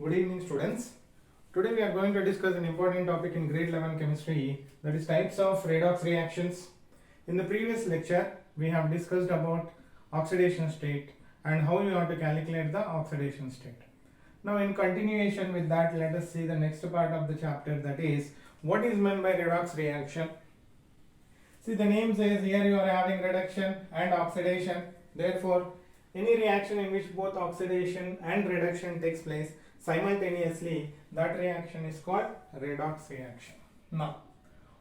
Good evening, students. Today we are going to discuss an important topic in grade 11 chemistry, that is types of redox reactions. In the previous lecture, we have discussed about oxidation state and how you have to calculate the oxidation state. Now in continuation with that, let us see the next part of the chapter, that is what is meant by redox reaction. See, the name says here you are having reduction and oxidation. Therefore, any reaction in which both oxidation and reduction takes place simultaneously, that reaction is called redox reaction. Now,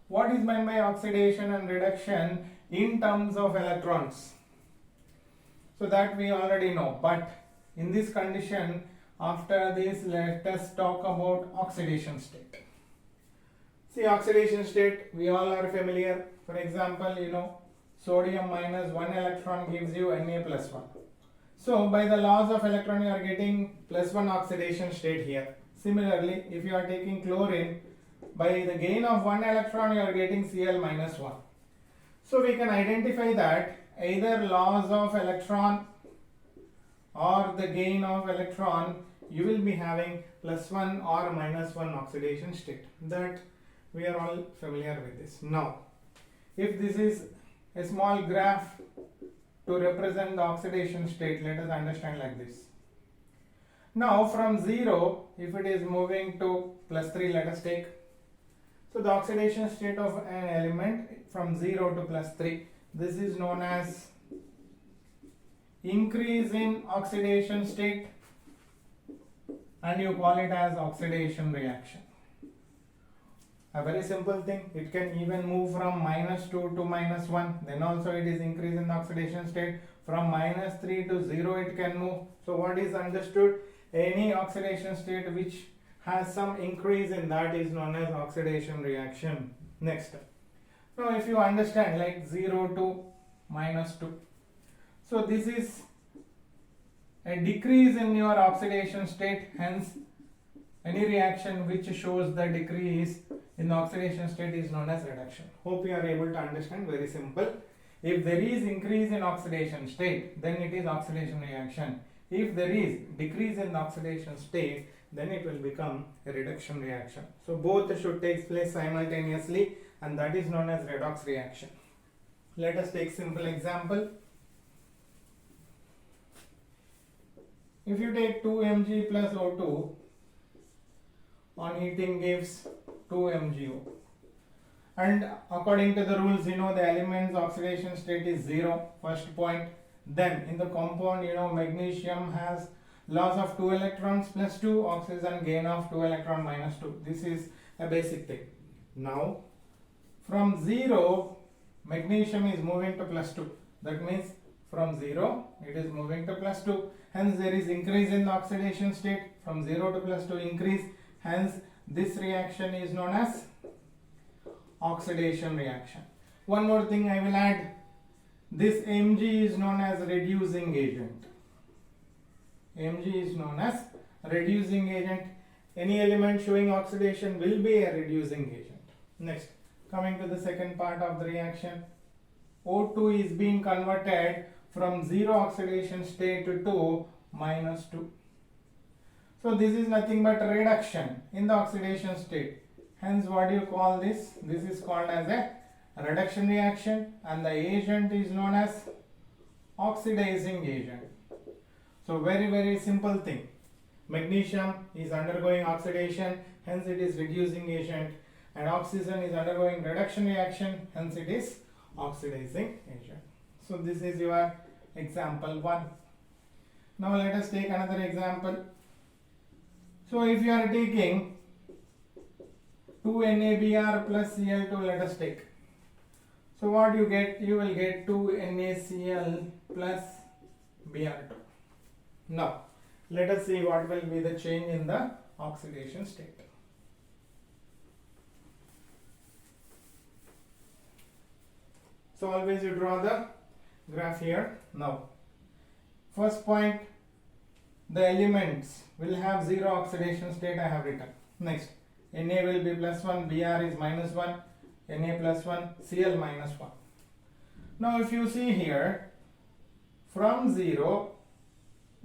what is meant by oxidation and reduction in terms of electrons? So that we already know, but in this condition, after this, let us talk about oxidation state. See, oxidation state, we all are familiar. For example, sodium minus 1 electron gives you Na plus 1. So by the laws of electron, you are getting plus 1 oxidation state here. Similarly, if you are taking chlorine, by the gain of 1 electron, you are getting Cl minus 1. So we can identify that either laws of electron or the gain of electron, you will be having plus 1 or minus 1 oxidation state. That we are all familiar with this. Now, if this is a small graph to represent the oxidation state, let us understand like this. Now from 0, if it is moving to plus 3, let us take. So the oxidation state of an element from 0 to plus 3, this is known as increase in oxidation state, and you call it as oxidation reaction. A very simple thing, it can even move from minus 2 to minus 1, then also it is increase in the oxidation state. From minus 3 to 0 it can move. So what is understood? Any oxidation state which has some increase in that is known as oxidation reaction. Next, now if you understand like 0 to minus 2, so this is a decrease in your oxidation state, hence any reaction which shows the decrease in the oxidation state is known as reduction. Hope you are able to understand. Very simple. If there is increase in oxidation state, then it is oxidation reaction. If there is decrease in the oxidation state, then it will become a reduction reaction. So both should take place simultaneously, and that is known as redox reaction. Let us take simple example. If you take 2 Mg plus O2 on heating gives 2 MgO, and according to the rules, the element's oxidation state is 0, first point. Then in the compound, magnesium has loss of 2 electrons plus 2, oxygen gain of 2 electron minus 2. This is a basic thing. Now from 0, magnesium is moving to plus 2. That means from 0 it is moving to plus 2. Hence there is increase in the oxidation state. From 0 to plus 2 increase. Hence this reaction is known as oxidation reaction. One more thing I will add. This Mg is known as reducing agent. Mg is known as reducing agent. Any element showing oxidation will be a reducing agent. Next, coming to the second part of the reaction. O2 is being converted from 0 oxidation state to minus 2. So this is nothing but reduction in the oxidation state. Hence what do you call this? This is called as a reduction reaction, and the agent is known as oxidizing agent. So very simple thing. Magnesium is undergoing oxidation, hence it is reducing agent, and oxygen is undergoing reduction reaction, hence it is oxidizing agent. So this is your example 1. Now let us take another example. So if you are taking 2 NaBr plus Cl2, let us take. So what you get? You will get 2 NaCl plus Br2. Now let us see what will be the change in the oxidation state. So always you draw the graph here. Now first point, the elements will have 0 oxidation state, I have written. Next, Na will be plus 1, Br is minus 1, Na plus 1, Cl minus 1. Now if you see here, from 0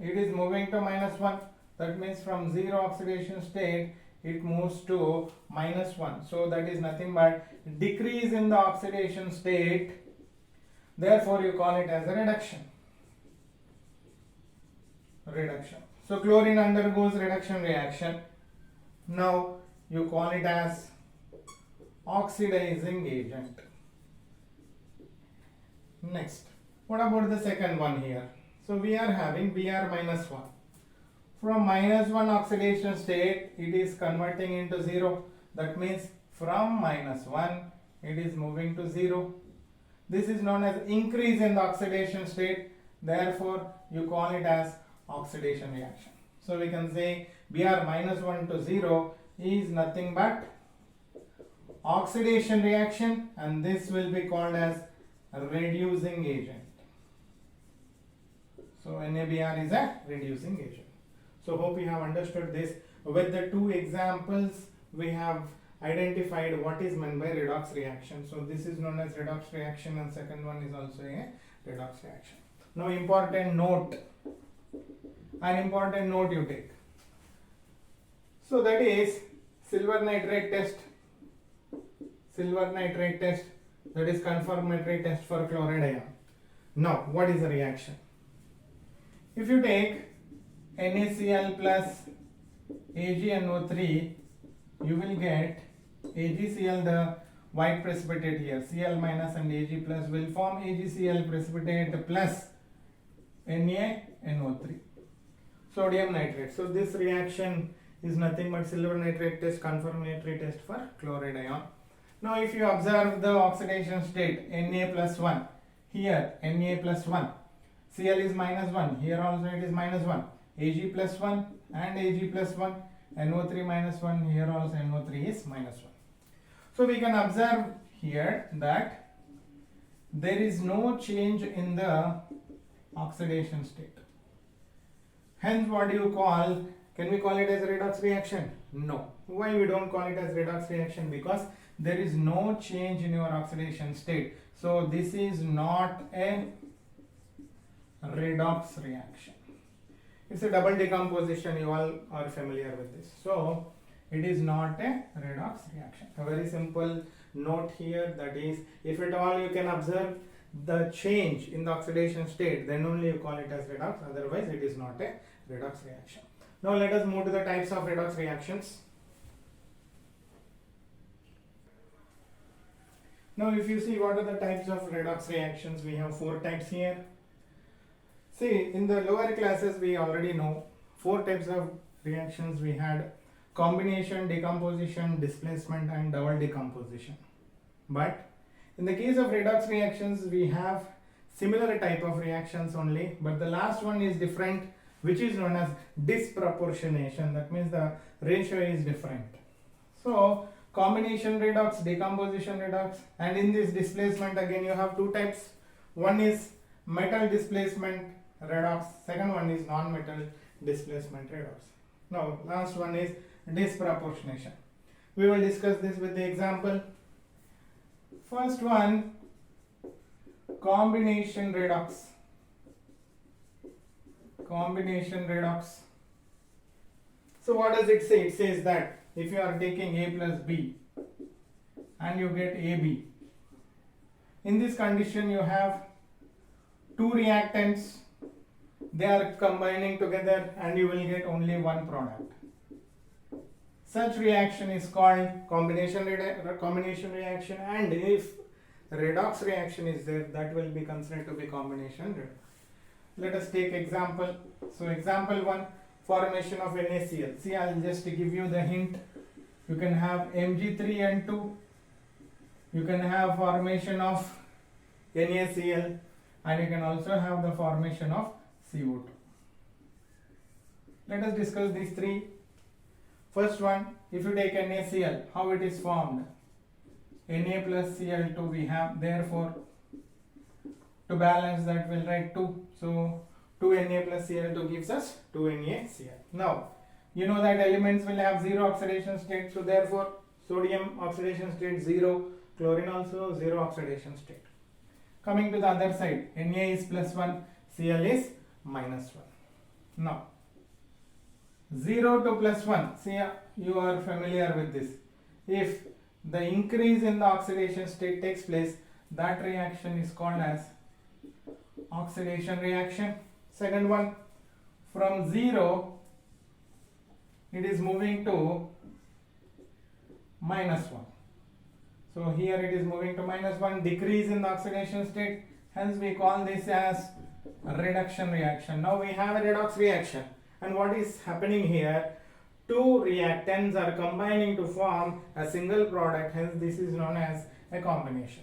it is moving to minus 1. That means from 0 oxidation state it moves to -1. So that is nothing but decrease in the oxidation state. Therefore you call it as a reduction. Reduction. So chlorine undergoes reduction reaction. Now you call it as oxidizing agent. Next, what about the second one here? So we are having Br minus 1. From -1 oxidation state, it is converting into 0. That means from -1, it is moving to 0. This is known as increase in the oxidation state. Therefore, you call it as oxidation reaction. So we can say Br minus 1 to 0 is nothing but oxidation reaction, and this will be called as a reducing agent. So NaBr is a reducing agent. So hope you have understood this. With the two examples, we have identified what is meant by redox reaction. So this is known as redox reaction, and second one is also a redox reaction. Now important note, an important note you take. So that is silver nitrate test. Silver nitrate test, that is confirmatory test for chloride ion. Now what is the reaction? If you take NaCl plus AgNO3, you will get AgCl, the white precipitate here, Cl minus and Ag plus will form AgCl precipitate plus NaNO3, sodium nitrate. So this reaction is nothing but silver nitrate test, confirmatory test for chloride ion. Now if you observe the oxidation state, Na plus 1, here Na plus 1, Cl is minus 1, here also it is minus 1, Ag plus 1 and Ag plus 1, NO3 minus 1, here also NO3 is minus 1. So we can observe here that there is no change in the oxidation state. Hence what do you call, can we call it as a redox reaction? No. Why we don't call it as redox reaction? Because there is no change in your oxidation state. So this is not a redox reaction. It's a double decomposition, you all are familiar with this. So it is not a redox reaction. A very simple note here, that is, if at all you can observe the change in the oxidation state, then only you call it as redox, otherwise it is not a redox reaction. Now let us move to the types of redox reactions. Now if you see what are the types of redox reactions, we have 4 types here. See, in the lower classes we already know 4 types of reactions we had: combination, decomposition, displacement and double decomposition. But in the case of redox reactions we have similar type of reactions only, but the last one is different, which is known as disproportionation. That means the ratio is different. So combination redox, decomposition redox, and in this displacement again you have 2 types. One is metal displacement redox, second one is non-metal displacement redox. Now last one is disproportionation. We will discuss this with the example. First one, combination redox. Combination redox. So what does it say? It says that if you are taking A plus B and you get AB, in this condition you have 2 reactants, they are combining together and you will get only one product. Such reaction is called combination reaction, and if redox reaction is there, that will be considered to be combination redox. Let us take example. So example 1, formation of NaCl. See, I will just give you the hint. You can have Mg3N2, you can have formation of NaCl, and you can also have the formation of CO2. Let us discuss these 3. First one, if you take NaCl, how it is formed? Na plus Cl2 we have, therefore to balance that we'll write 2. So 2 Na plus Cl2 gives us 2 NaCl. Now you know that elements will have 0 oxidation state, so therefore sodium oxidation state 0, chlorine also 0 oxidation state. Coming to the other side, Na is plus 1, Cl is minus 1. Now 0 to plus 1. See, you are familiar with this. If the increase in the oxidation state takes place, that reaction is called as oxidation reaction. Second one, from 0 it is moving to minus 1. So here it is moving to minus 1, decrease in the oxidation state, hence we call this as reduction reaction. Now we have a redox reaction, and what is happening here, two reactants are combining to form a single product, hence this is known as a combination.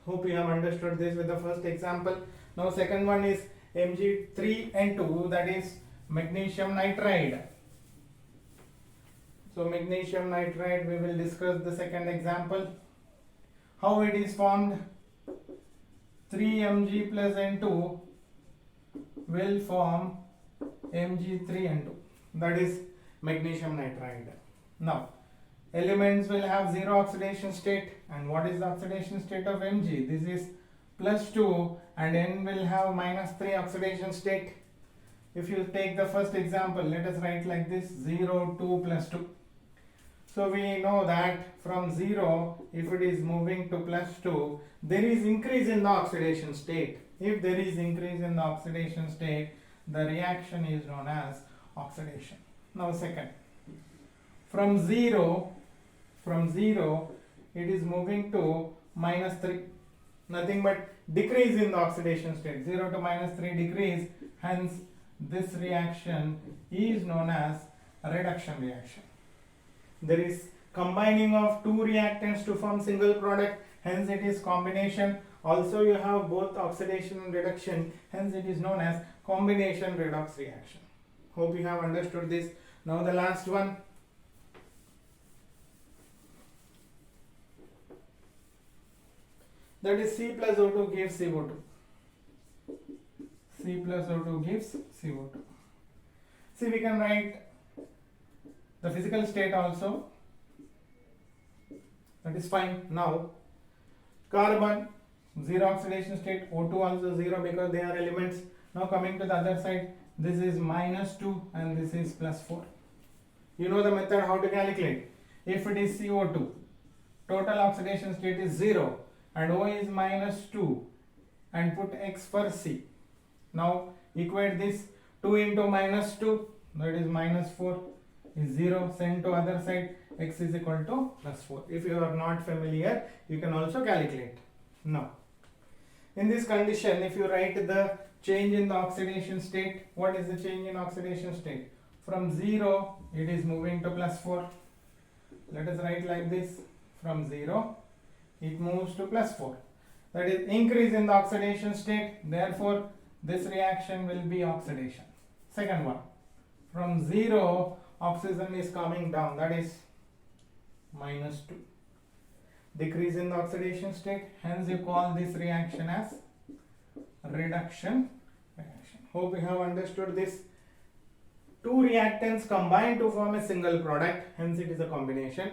Hope you have understood this with the first example. Now second one is Mg3N2, that is magnesium nitride. So magnesium nitride, we will discuss the second example. How it is formed? 3Mg plus N2 will form Mg3N2, that is magnesium nitride. Now elements will have zero oxidation state, and what is the oxidation state of Mg? This is plus 2, and N will have minus 3 oxidation state. If you take the first example, let us write like this: 0, 2 plus 2. So we know that from 0, if it is moving to plus 2, there is increase in the oxidation state. If there is increase in the oxidation state, the reaction is known as oxidation. Now second, from 0 it is moving to minus 3. Nothing but decrease in the oxidation state. 0 to minus 3 decrease, hence this reaction is known as a reduction reaction. There is combining of two reactants to form single product, hence it is combination. Also you have both oxidation and reduction, hence it is known as combination redox reaction. Hope you have understood this. Now the last one. That is C plus O2 gives CO2. C plus O2 gives CO2. See, we can write the physical state also, that is fine. Now carbon, zero oxidation state, O2 also zero because they are elements. Now coming to the other side, this is minus 2 and this is plus 4. You know the method how to calculate. If it is CO2, total oxidation state is 0 and O is minus 2, and put X for C. Now equate this, 2 into minus 2, that is minus 4, is 0, send to other side, X is equal to plus 4. If you are not familiar, you can also calculate. Now in this condition, if you write the change in the oxidation state, what is the change in oxidation state? From 0 it is moving to plus 4. Let us write like this: from 0 it moves to plus 4. That is increase in the oxidation state, therefore this reaction will be oxidation. Second one, from 0 oxygen is coming down, that is minus 2. Decrease in the oxidation state, hence you call this reaction as reduction reaction. Hope you have understood this. Two reactants combine to form a single product, hence it is a combination.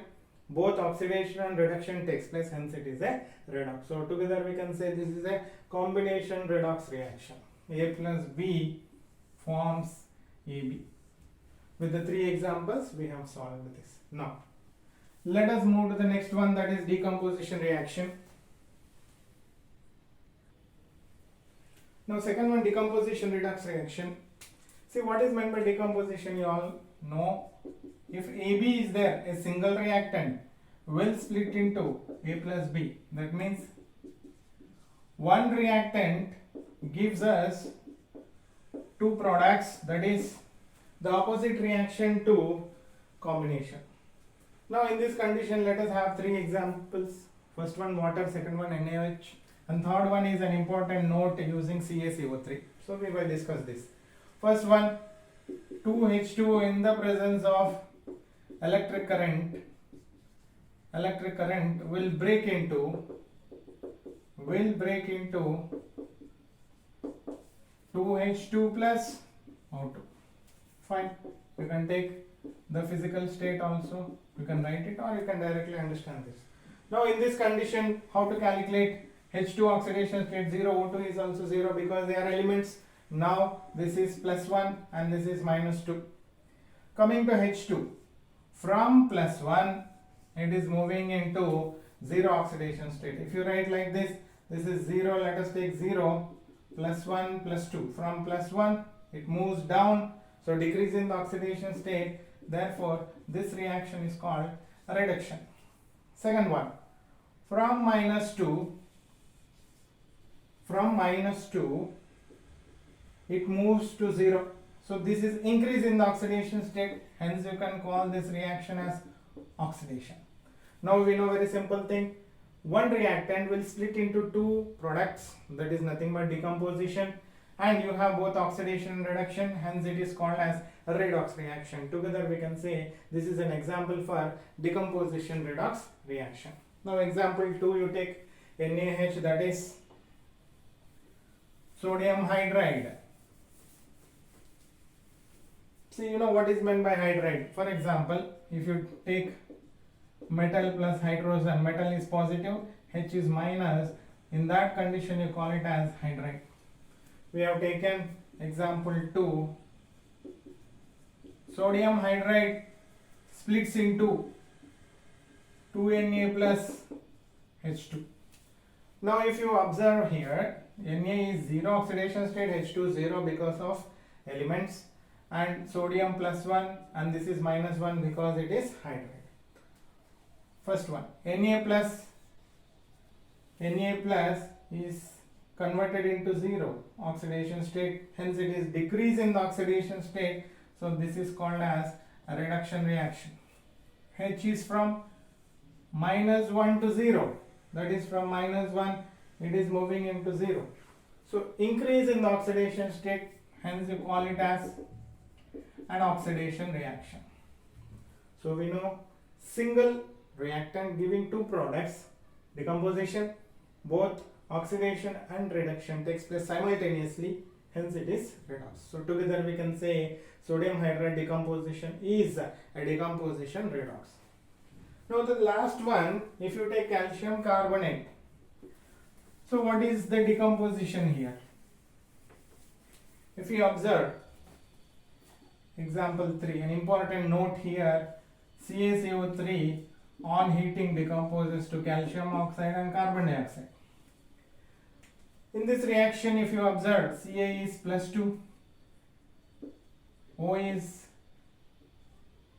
Both oxidation and reduction takes place, hence it is a redox. So together we can say this is a combination redox reaction. A plus B forms AB. With the three examples we have solved this. Now let us move to the next one, that is decomposition reaction. Now second one, decomposition redox reaction. See, what is meant by decomposition, you all know. If AB is there, a single reactant will split into A plus B. That means one reactant gives us two products, that is the opposite reaction to combination. Now in this condition, let us have three examples. First one water, second one NaOH, and third one is an important note using CaCO3. So we will discuss this. First one, 2H2 in the presence of electric current will break into 2H2 plus O2. Fine. You can take the physical state also. You can write it or you can directly understand this. Now in this condition, how to calculate H2 oxidation state 0, O2 is also 0 because they are elements. Now this is plus 1 and this is minus 2. Coming to H2, from plus 1 it is moving into 0 oxidation state. If you write like this, this is 0, let us take 0, plus 1 plus 2. From plus 1 it moves down, so decrease in the oxidation state. Therefore, this reaction is called a reduction. Second one, from minus 2 it moves to 0. So this is increase in the oxidation state, hence you can call this reaction as oxidation. Now we know very simple thing. One reactant will split into two products, that is nothing but decomposition, and you have both oxidation and reduction, hence it is called as a redox reaction. Together we can say this is an example for decomposition redox reaction. Now example 2, you take NaH, that is sodium hydride. See, you know what is meant by hydride. For example, if you take metal plus hydrogen, metal is positive, H is minus, in that condition you call it as hydride. We have taken example 2, sodium hydride splits into 2Na plus H2. Now if you observe here, Na is 0 oxidation state, H2 0 because of elements, and sodium plus 1, and this is minus 1 because it is hydride. First one, Na plus is converted into 0 oxidation state, hence it is decrease in the oxidation state, so this is called as a reduction reaction. H is from minus 1 to 0, that is from minus 1 it is moving into 0. So increase in the oxidation state, hence you call it as an oxidation reaction. So we know single reactant giving two products, decomposition, both oxidation and reduction takes place simultaneously, hence it is redox. So together we can say sodium hydride decomposition is a decomposition redox. Now the last one, if you take calcium carbonate, so what is the decomposition here? If you observe example 3, an important note here, CaCO3 on heating decomposes to calcium oxide and carbon dioxide. In this reaction, if you observe, Ca is plus 2, O is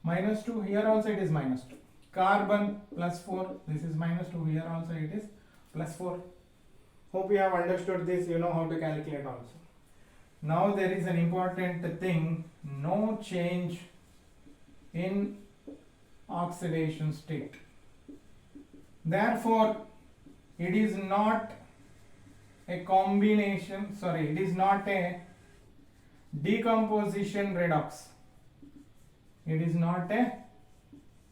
minus 2, here also it is minus 2. Carbon plus 4, this is minus 2, here also it is plus 4. Hope you have understood this, you know how to calculate also. Now there is an important thing, no change in oxidation state. Therefore, it is not a combination, it is not a decomposition redox. It is not a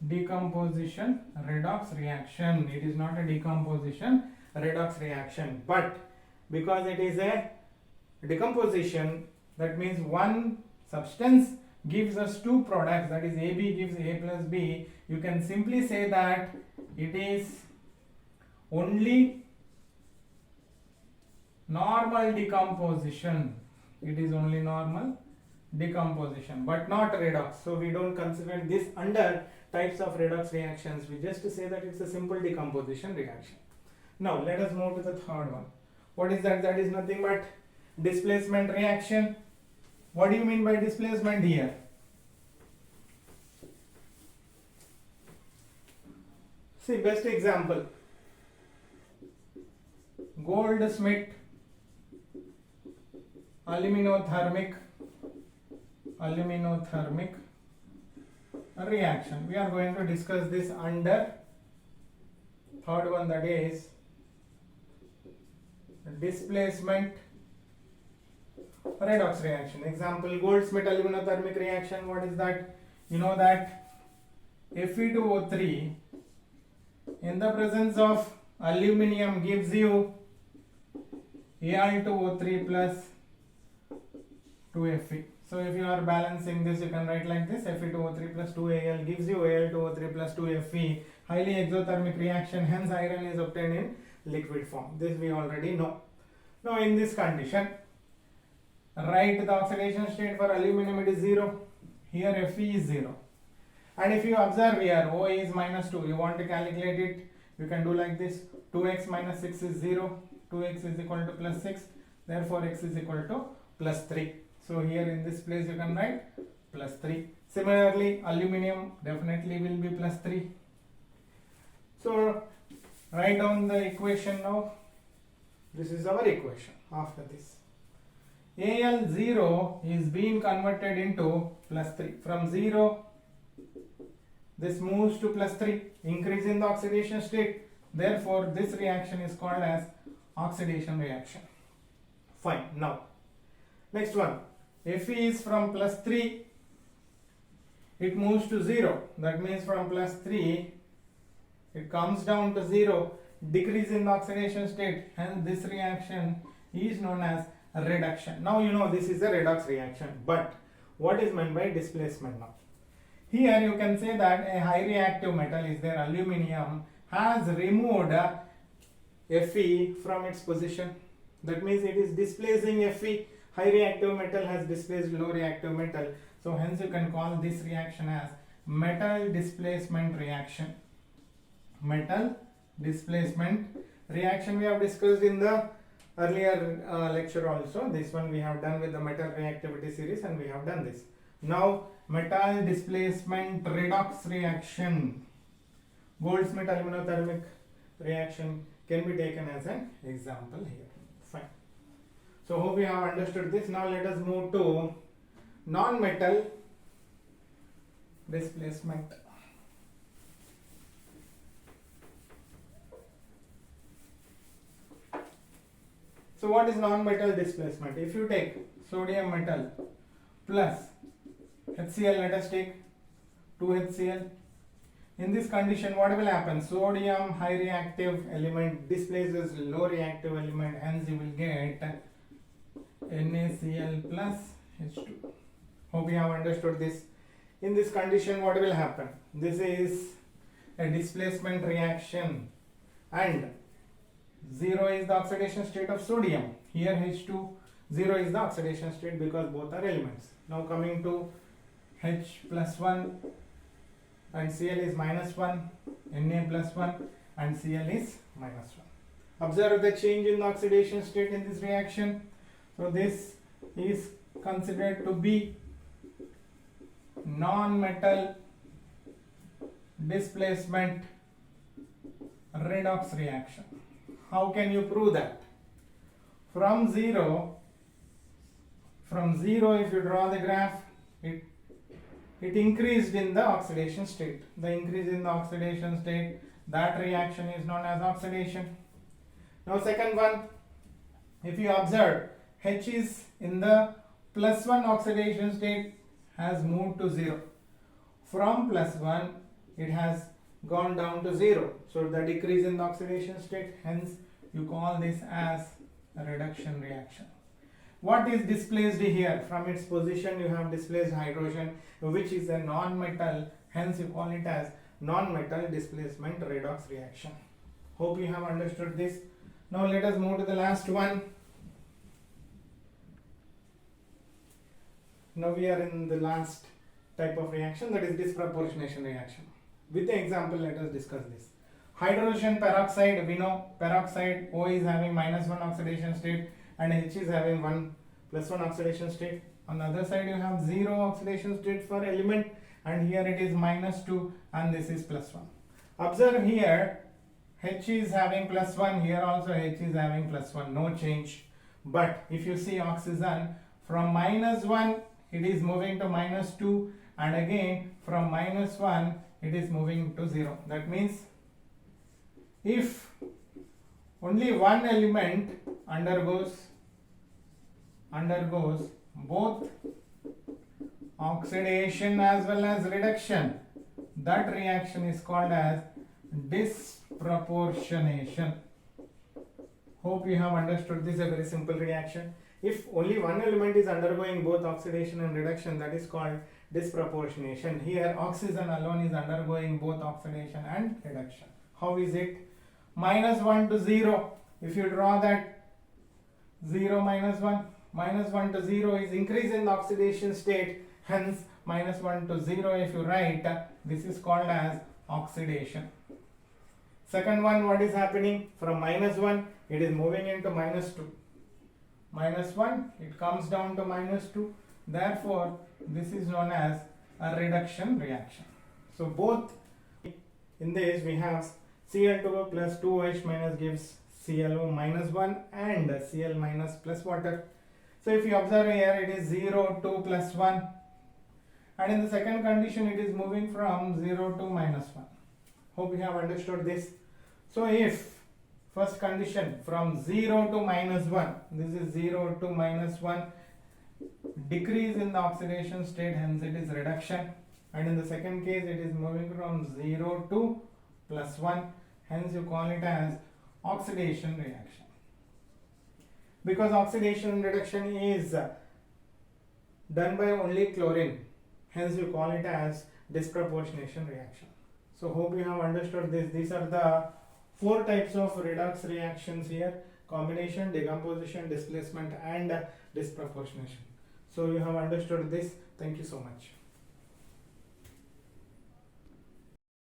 decomposition redox reaction. It is not a decomposition redox reaction. But because it is a decomposition, that means one substance gives us two products, that is AB gives A plus B, you can simply say that it is only normal decomposition. It is only normal decomposition, but not redox. So we don't consider this under types of redox reactions. We just say that it's a simple decomposition reaction. Now let us move to the third one. What is that? That is nothing but displacement reaction. What do you mean by displacement here? See, best example, Goldsmith aluminothermic reaction. We are going to discuss this under third one, that is displacement redox reaction. Example, Goldsmith aluminothermic reaction. What is that? You know that Fe2O3 in the presence of aluminium gives you Al2O3 plus 2Fe. So if you are balancing this, you can write like this: Fe2O3 plus 2Al gives you Al2O3 plus 2Fe. Highly exothermic reaction, hence iron is obtained in liquid form. This we already know. Now in this condition, write the oxidation state for aluminum, it is 0. Here Fe is 0. And if you observe here, O is minus 2. You want to calculate it, you can do like this. 2x minus 6 is 0. 2x is equal to plus 6. Therefore, x is equal to plus 3. So here in this place you can write plus 3. Similarly, aluminium definitely will be plus 3. So write down the equation now. This is our equation after this. Al0 is being converted into plus 3. From 0, this moves to plus 3, increase in the oxidation state. Therefore, this reaction is called as oxidation reaction. Fine. Now, next one. Fe is from plus 3, it moves to 0. That means from plus 3, it comes down to 0, decrease in the oxidation state. Hence, this reaction is known as reduction. Now, you know this is a redox reaction. But what is meant by displacement now? Here you can say that a high reactive metal is there, aluminium, has removed Fe from its position. That means it is displacing Fe. High reactive metal has displaced low reactive metal. So hence you can call this reaction as metal displacement reaction. Metal displacement reaction we have discussed in the earlier lecture also. This one we have done with the metal reactivity series and we have done this. Now metal displacement redox reaction, Goldsmith aluminothermic reaction can be taken as an example here. Fine. So hope we have understood this. Now let us move to non-metal displacement. So what is non-metal displacement? If you take sodium metal plus HCl, let us take 2HCl. In this condition, what will happen? Sodium high reactive element displaces low reactive element, hence you will get NaCl plus H2. Hope you have understood this. In this condition, what will happen? This is a displacement reaction and 0 is the oxidation state of sodium. Here H2, 0 is the oxidation state because both are elements. Now coming to H plus 1 and Cl is minus 1, Na plus 1 and Cl is minus 1. Observe the change in the oxidation state in this reaction. So this is considered to be non-metal displacement redox reaction. How can you prove that? From 0 if you draw the graph, it increased in the oxidation state. The increase in the oxidation state, that reaction is known as oxidation. Now second one, if you observe, H is in the plus 1 oxidation state, has moved to 0. From plus 1, it has gone down to 0. So the decrease in the oxidation state, hence you call this as a reduction reaction. What is displaced here? From its position you have displaced hydrogen, which is a non-metal, hence you call it as non-metal displacement redox reaction. Hope you have understood this. Now let us move to the last one. Now we are in the last type of reaction, that is disproportionation reaction. With the example, let us discuss this. Hydrogen peroxide, we know peroxide, O is having minus 1 oxidation state and H is having 1 plus 1 oxidation state. On the other side you have 0 oxidation state for element and here it is minus 2 and this is plus 1. Observe here, H is having plus 1, here also H is having plus 1, no change. But if you see oxygen, from minus 1 it is moving to minus 2 and again from minus 1 it is moving to 0. That means if only one element undergoes both oxidation as well as reduction, that reaction is called as disproportionation. Hope you have understood this, a very simple reaction. If only one element is undergoing both oxidation and reduction, that is called disproportionation. Here oxygen alone is undergoing both oxidation and reduction. How is it? Minus 1 to 0. If you draw that 0 minus 1 to 0 is increase in the oxidation state, hence minus 1 to 0 if you write, this is called as oxidation. Second one, what is happening? From minus 1 it is moving into minus 2. Minus 1 it comes down to minus 2. Therefore this is known as a reduction reaction. So both, in this we have Cl2 plus 2OH minus gives ClO minus 1 and Cl minus plus water. So if you observe here, it is 0, 2 plus 1, and in the second condition it is moving from 0 to minus 1. Hope you have understood this. So if first condition from 0 to minus 1, this is 0 to minus 1, decrease in the oxidation state, hence it is reduction, and in the second case it is moving from 0 to plus 1, hence you call it as oxidation reaction. Because oxidation reduction is done by only chlorine, hence you call it as disproportionation reaction. So hope you have understood this. These are the 4 types of redox reactions here: combination, decomposition, displacement and disproportionation. So you have understood this. Thank you so much.